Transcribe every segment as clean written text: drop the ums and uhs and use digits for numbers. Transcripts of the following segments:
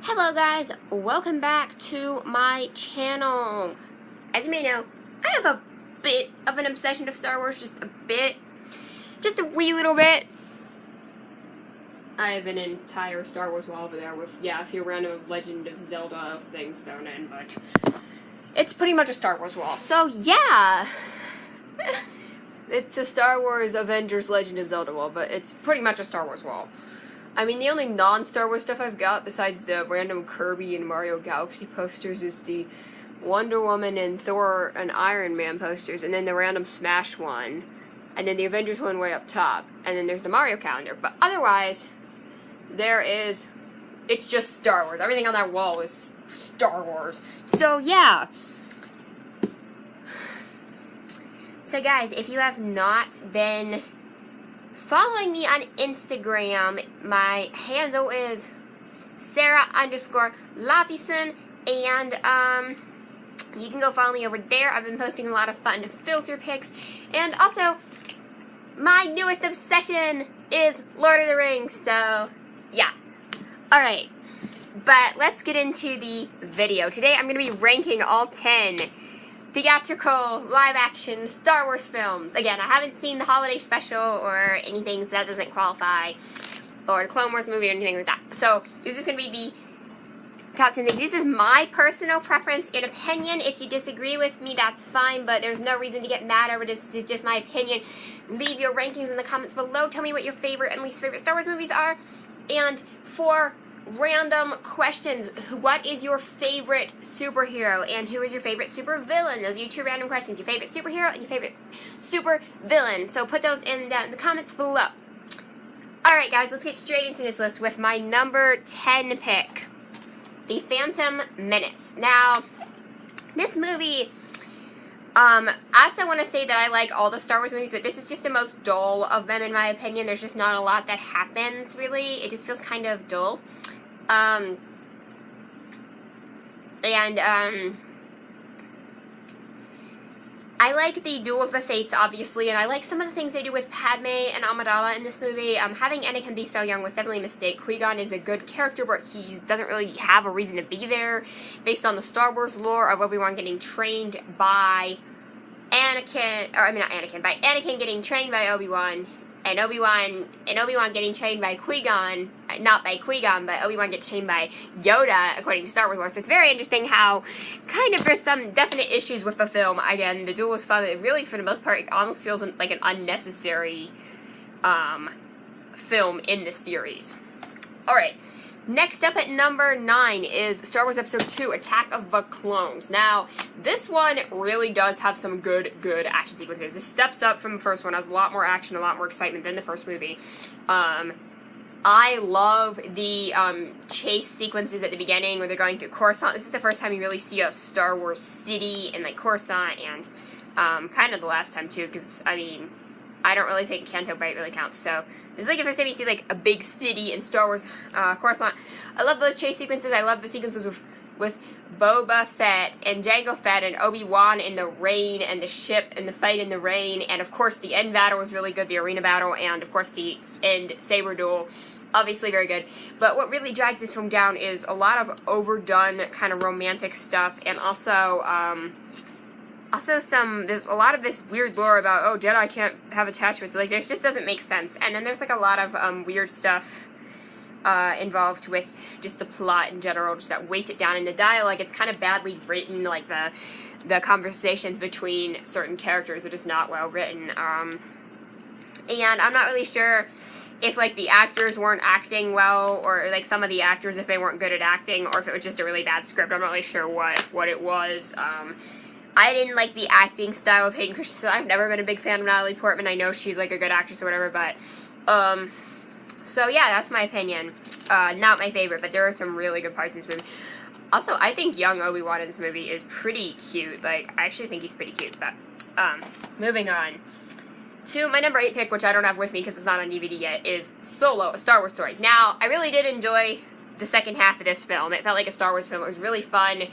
Hello guys, welcome back to my channel. As you may know, I have a bit of an obsession of Star Wars, just a wee little bit. I have an entire Star Wars wall over there with, a few random Legend of Zelda things thrown in, but it's pretty much a Star Wars wall. So yeah, it's a Star Wars Avengers Legend of Zelda wall, but it's pretty much a Star Wars wall. I mean, the only non-Star Wars stuff I've got, besides the random Kirby and Mario Galaxy posters, is the Wonder Woman and Thor and Iron Man posters, and then the random Smash one, and then the Avengers one way up top, and then there's the Mario calendar. But otherwise, it's just Star Wars. Everything on that wall is Star Wars. So, yeah. So, guys, if you have not been following me on Instagram, my handle is Sarah_Lavison, and you can go follow me over there. I've been posting a lot of fun filter pics, and also my newest obsession is Lord of the Rings, so yeah. Alright, but let's get into the video. Today I'm going to be ranking all 10 theatrical, live-action Star Wars films. Again, I haven't seen the holiday special or anything, so that doesn't qualify, or the Clone Wars movie or anything like that. So, this is going to be the top 10 things. This is my personal preference and opinion. If you disagree with me, that's fine, but there's no reason to get mad over this. This is just my opinion. Leave your rankings in the comments below. Tell me what your favorite and least favorite Star Wars movies are. And for random questions, what is your favorite superhero and who is your favorite supervillain? Those are your two random questions. Your favorite superhero and your favorite supervillain. So put those in the comments below. Alright guys, let's get straight into this list with my number 10 pick, The Phantom Menace. Now, this movie, I also want to say that I like all the Star Wars movies, but this is just the most dull of them in my opinion. There's just not a lot that happens, really. It just feels kind of dull. I like the Duel of the Fates, obviously, and I like some of the things they do with Padme and Amidala in this movie. Having Anakin be so young was definitely a mistake. Qui-Gon is a good character, but he doesn't really have a reason to be there, based on the Star Wars lore of Obi-Wan getting trained by Anakin getting trained by Obi-Wan, and Obi-Wan getting trained by Qui-Gon, not by Qui-Gon, but Obi-Wan gets trained by Yoda, according to Star Wars lore. So it's very interesting how kind of there's some definite issues with the film. Again, the duel was fun. It really, for the most part, it almost feels like an unnecessary film in the series. Alright, next up at number 9 is Star Wars Episode 2, Attack of the Clones. Now, this one really does have some good action sequences. This steps up from the first one, has a lot more action, a lot more excitement than the first movie. I love the chase sequences at the beginning where they're going through Coruscant. This is the first time you really see a Star Wars city in, like, Coruscant, and kind of the last time, too, because, I mean, I don't really think Canto Bight really counts, so this is like the first time you see, like, a big city in Star Wars Coruscant. I love those chase sequences. I love the sequences with Boba Fett and Jango Fett and Obi-Wan in the rain, and the ship and the fight in the rain, and of course the end battle was really good, the arena battle, and of course the end saber duel, obviously very good. But what really drags this film down is a lot of overdone kind of romantic stuff, and also there's a lot of this weird lore about, oh, Jedi can't have attachments. Like, this just doesn't make sense. And then there's, like, a lot of weird stuff involved with just the plot in general, just that weights it down. In the dialogue, it's kind of badly written. Like, the conversations between certain characters are just not well written. And I'm not really sure if, like, the actors weren't acting well, or, like, some of the actors, if they weren't good at acting, or if it was just a really bad script. I'm not really sure what it was. I didn't like the acting style of Hayden Christensen. I've never been a big fan of Natalie Portman. I know she's, like, a good actress or whatever, but, so yeah, that's my opinion. Not my favorite, but there are some really good parts in this movie. Also, I think young Obi-Wan in this movie is pretty cute. Like, I actually think he's pretty cute, but, moving on to my number 8 pick, which I don't have with me because it's not on DVD yet, is Solo, A Star Wars Story. Now, I really did enjoy the second half of this film. It felt like a Star Wars film. It was really fun,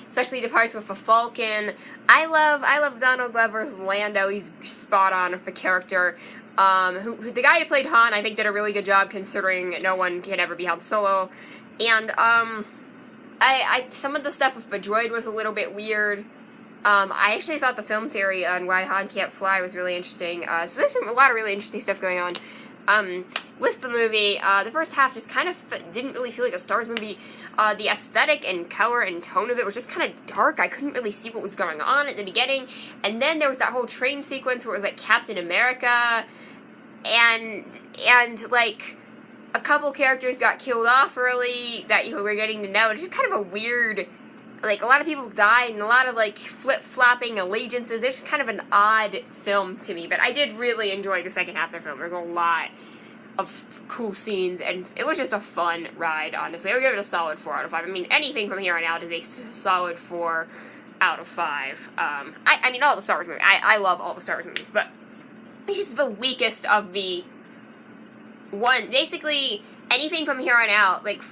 especially the parts with the Falcon. I love Donald Glover's Lando. He's spot on with the character. The guy who played Han, I think, did a really good job considering no one can ever be Han Solo. And, some of the stuff with the droid was a little bit weird. I actually thought the film theory on why Han can't fly was really interesting. So there's a lot of really interesting stuff going on. With the movie, the first half just kind of didn't really feel like a Star Wars movie. The aesthetic and color and tone of it was just kind of dark. I couldn't really see what was going on at the beginning. And then there was that whole train sequence where it was like Captain America, and like a couple characters got killed off early that you were getting to know. It's just kind of a weird, like, a lot of people died and a lot of, like, flip-flopping allegiances. It's just kind of an odd film to me, but I did really enjoy the second half of the film. There's a lot of cool scenes, and it was just a fun ride, honestly. I would give it a solid 4 out of 5. I mean, anything from here on out is a solid 4 out of 5. I mean, all the Star Wars movies. I love all the Star Wars movies, but it's just the weakest of the one. Basically, anything from here on out, like,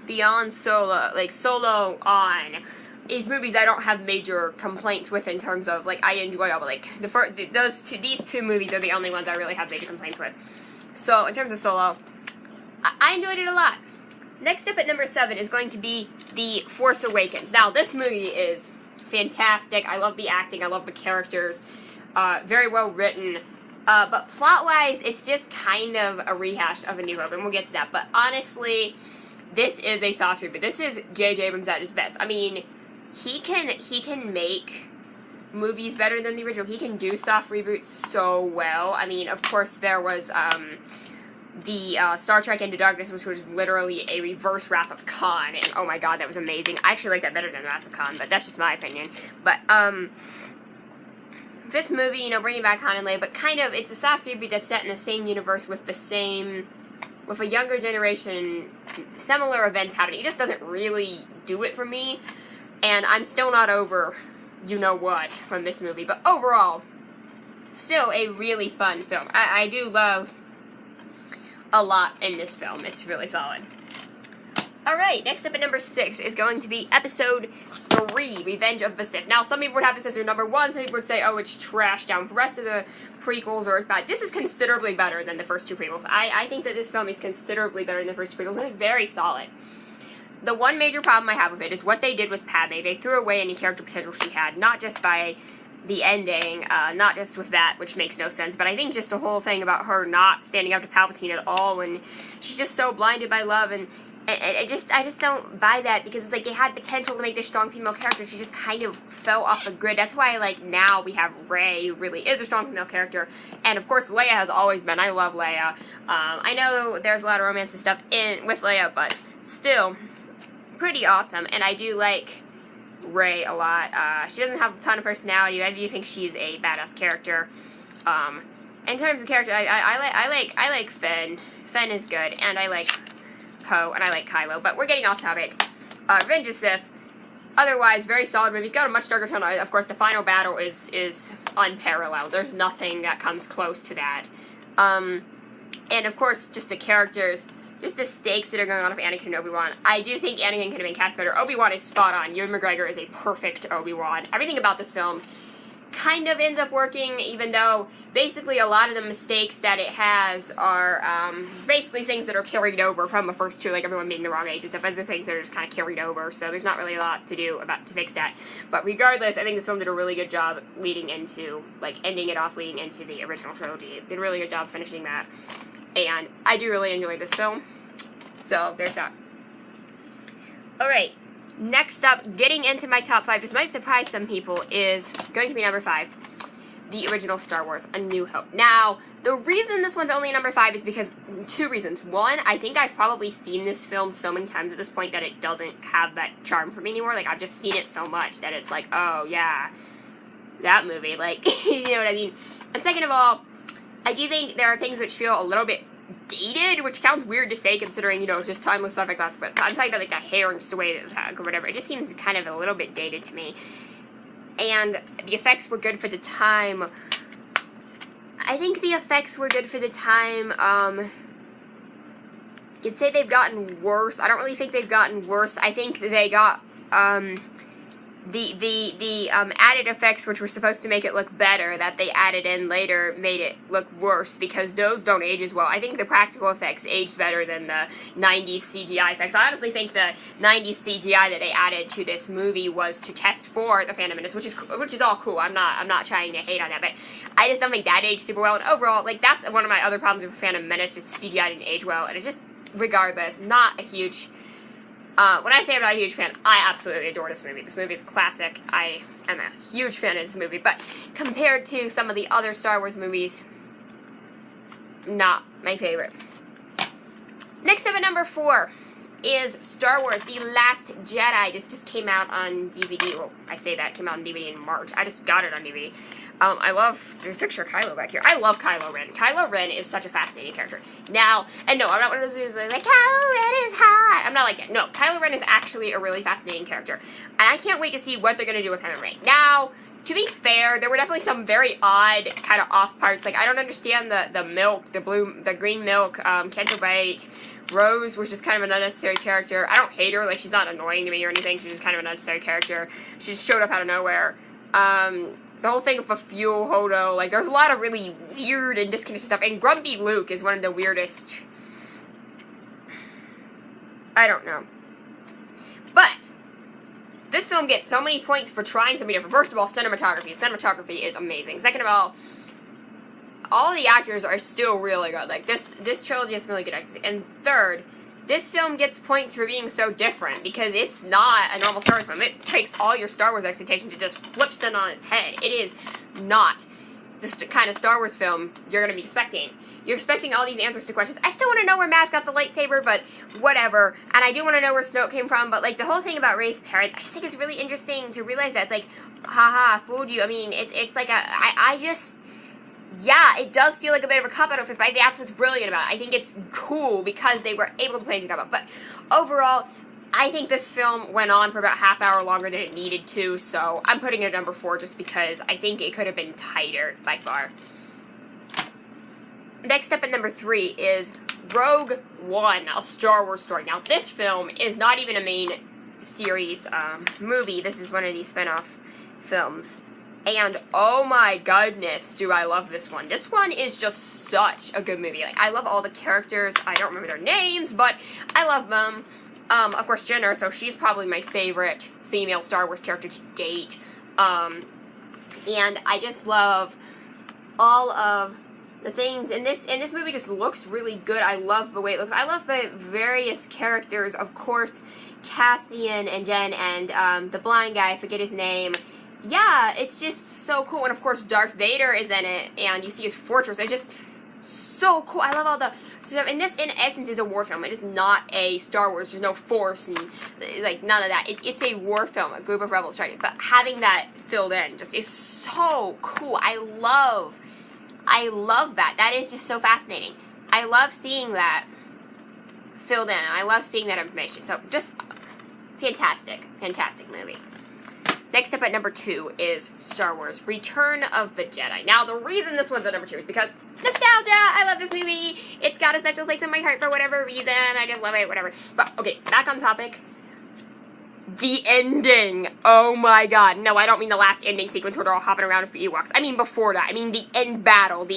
beyond Solo, like, Solo on, is movies I don't have major complaints with in terms of, like, I enjoy all, but, like, these two movies are the only ones I really have major complaints with. So, in terms of Solo, I enjoyed it a lot. Next up at number 7 is going to be The Force Awakens. Now, this movie is fantastic. I love the acting. I love the characters. Very well written. But plot-wise, it's just kind of a rehash of A New Hope, and we'll get to that. But honestly, this is a soft reboot. This is J.J. Abrams at his best. I mean, he can make movies better than the original. He can do soft reboots so well. I mean, of course, there was the Star Trek Into Darkness, which was literally a reverse Wrath of Khan, and oh my god, that was amazing. I actually like that better than Wrath of Khan, but that's just my opinion. But this movie, you know, bringing back Han and Leia, but kind of, it's a soft reboot that's set in the same universe with a younger generation, similar events happening. It just doesn't really do it for me, and I'm still not over you-know-what from this movie, but overall, still a really fun film. I do love a lot in this film. It's really solid. Alright, next up at number 6 is going to be Episode 3, Revenge of the Sith. Now, some people would have this as their number 1, some people would say, oh, it's trash down with the rest of the prequels, or it's bad. This is considerably better than the first 2 prequels. I think that this film is considerably better than the first 2 prequels, and it's very solid. The one major problem I have with it is what they did with Padme. They threw away any character potential she had, not just by the ending, not just with that, which makes no sense, but I think just the whole thing about her not standing up to Palpatine at all, and she's just so blinded by love, and I just don't buy that, because it's like they had potential to make this strong female character. She just kind of fell off the grid. That's why, like, now we have Rey, who really is a strong female character, and of course Leia has always been. I love Leia. I know there's a lot of romance and stuff with Leia, but still pretty awesome, and I do like Rey a lot. She doesn't have a ton of personality. I do think she's a badass character. In terms of character, I like Finn. Finn is good, and I like Poe, and I like Kylo. But we're getting off topic. Revenge of Sith. Otherwise, very solid movie. It's got a much darker tone. Of course, the final battle is unparalleled. There's nothing that comes close to that. And of course, just the characters. Just the stakes that are going on with Anakin and Obi-Wan. I do think Anakin could have been cast better. Obi-Wan is spot on. Ewan McGregor is a perfect Obi-Wan. Everything about this film kind of ends up working, even though basically a lot of the mistakes that it has are basically things that are carried over from the first 2, like everyone being the wrong age and stuff. Those are things that are just kind of carried over, so there's not really a lot to do to fix that. But regardless, I think this film did a really good job leading into, like, ending it off leading into the original trilogy. It did a really good job finishing that. And I do really enjoy this film. So, there's that. Alright, next up, getting into my top 5, this might surprise some people, is going to be number 5. The original Star Wars, A New Hope. Now, the reason this one's only number 5 is because, 2 reasons. One, I think I've probably seen this film so many times at this point that it doesn't have that charm for me anymore. Like, I've just seen it so much that it's like, oh, yeah, that movie. Like, you know what I mean? And second of all, I do think there are things which feel a little bit dated, which sounds weird to say considering, you know, just timeless stuff like that, but I'm talking about, like, the hair and just the way or whatever. It just seems kind of a little bit dated to me. And the effects were good for the time. I think the effects were good for the time. You'd say they've gotten worse. I don't really think they've gotten worse. I think they got the added effects, which were supposed to make it look better, that they added in later, made it look worse, because those don't age as well. I think the practical effects aged better than the 90s CGI effects. I honestly think the 90s CGI that they added to this movie was to test for the Phantom Menace, which is all cool. I'm not trying to hate on that, but I just don't think that aged super well. And overall, like, that's one of my other problems with Phantom Menace, just the CGI didn't age well, and it just, regardless, not a huge... when I say I'm not a huge fan, I absolutely adore this movie. This movie is classic. I am a huge fan of this movie, but compared to some of the other Star Wars movies, not my favorite. Next up at number 4 is Star Wars: The Last Jedi. This just came out on DVD. Well, I say that, it came out on DVD in March. I just got it on DVD. I love, there's a picture of Kylo back here. I love Kylo Ren. Kylo Ren is such a fascinating character. Now, and no, I'm not one of those who's like, Kylo Ren is hot. I'm not like that. No, Kylo Ren is actually a really fascinating character. And I can't wait to see what they're going to do with him and Rey. Now, to be fair, there were definitely some very odd, kind of off parts. Like, I don't understand the milk, the green milk, Canto Bight. Rose was just kind of an unnecessary character. I don't hate her, like, she's not annoying to me or anything. She's just kind of an unnecessary character. She just showed up out of nowhere. The whole thing with a fuel hodo, like, there's a lot of really weird and disconnected stuff. And Grumpy Luke is one of the weirdest. I don't know. But this film gets so many points for trying something different. First of all, cinematography. Cinematography is amazing. Second of all the actors are still really good. Like, this trilogy has really good actors. And third, this film gets points for being so different, because it's not a normal Star Wars film. It takes all your Star Wars expectations and just flips them on its head. It is not the kind of Star Wars film you're going to be expecting. You're expecting all these answers to questions. I still want to know where Maz got the lightsaber, but whatever. And I do want to know where Snoke came from, but, like, the whole thing about Rey's parents, I just think it's really interesting to realize that it's like, haha, I fooled you. I mean, it's like I just... Yeah, it does feel like a bit of a cop-out of this, but that's what's brilliant about it. I think it's cool because they were able to play it as a cop-out. But overall, I think this film went on for about half hour longer than it needed to, so I'm putting it at number 4 just because I think it could have been tighter by far. Next up at number 3 is Rogue One, a Star Wars story. Now, this film is not even a main series movie. This is one of these spin-off films. And, oh my goodness, do I love this one. This one is just such a good movie. Like, I love all the characters. I don't remember their names, but I love them. Of course, Jenner, so she's probably my favorite female Star Wars character to date. And I just love all of the things. And this movie just looks really good. I love the way it looks. I love the various characters. Of course, Cassian and Jen and the blind guy, I forget his name. Yeah, it's just so cool. And of course, Darth Vader is in it, and you see his fortress. It's just so cool. I love all the stuff. And this, in essence, is a war film. It is not a Star Wars. There's no Force and, like, none of that. It's a war film, a group of rebels fighting. But having that filled in just is so cool. I love that. That is just so fascinating. I love seeing that filled in, and I love seeing that information. So, just fantastic movie. Next up at number 2 is Star Wars: Return of the Jedi. Now, the reason this one's at number 2 is because nostalgia! I love this movie! It's got a special place in my heart for whatever reason. I just love it, whatever. But, okay, back on topic. The ending. Oh my god. No, I don't mean the last ending sequence where they're all hopping around with the Ewoks. I mean before that. I mean the end battle.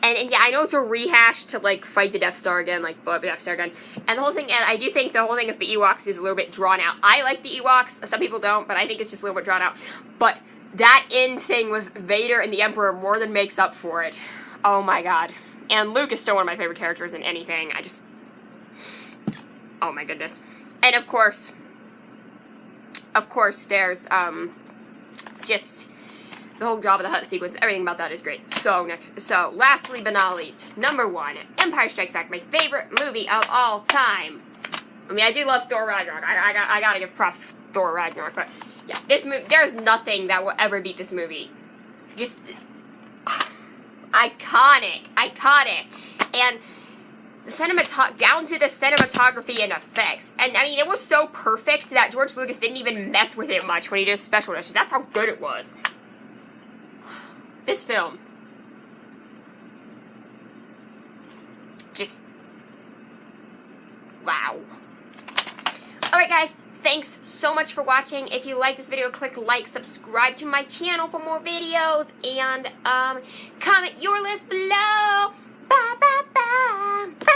And yeah, I know it's a rehash to, like, fight the Death Star again, like, blow up the Death Star again. And the whole thing, and I do think the whole thing of the Ewoks is a little bit drawn out. I like the Ewoks, some people don't, but I think it's just a little bit drawn out. But that end thing with Vader and the Emperor more than makes up for it. Oh my god. And Luke is still one of my favorite characters in anything. Oh my goodness. And of course, there's, just... the whole Jabba the Hutt sequence, everything about that is great. So, lastly but not least, number 1, Empire Strikes Back, my favorite movie of all time. I mean, I do love Thor Ragnarok. I gotta give props to Thor Ragnarok, but yeah, this movie, there's nothing that will ever beat this movie. Just iconic. And down to the cinematography and effects. And I mean, it was so perfect that George Lucas didn't even mess with it much when he did special editions. That's how good it was. This film, just, wow. Alright guys, Thanks so much for watching. If you like this video, click like, subscribe to my channel for more videos, and comment your list below. Bye, bye, bye. Bye.